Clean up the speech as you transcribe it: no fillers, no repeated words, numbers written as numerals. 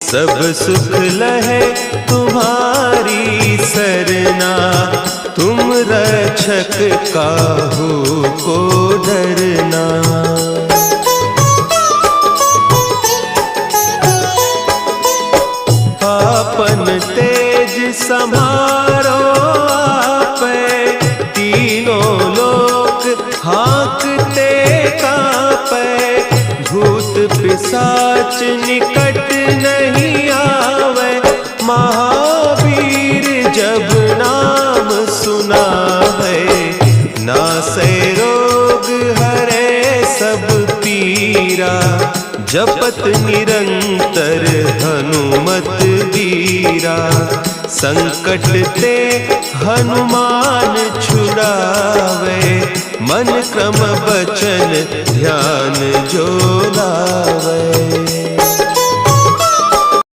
सब सुख लहे तुम्हारी सरना, तुम रक्षक काहू को डरना। आपन तेज समारो आपे, तीनों लोक हाँकते कापे। भूत पिशाच निकट नहीं आवे, महावीर जब नाम सुनावे। नासे रोग हरे सब पीरा, जपत निरंतर हनुमत वीरा। संकट ते हनुमान छुड़ावे, मन क्रम बचन ध्यान जो लावे।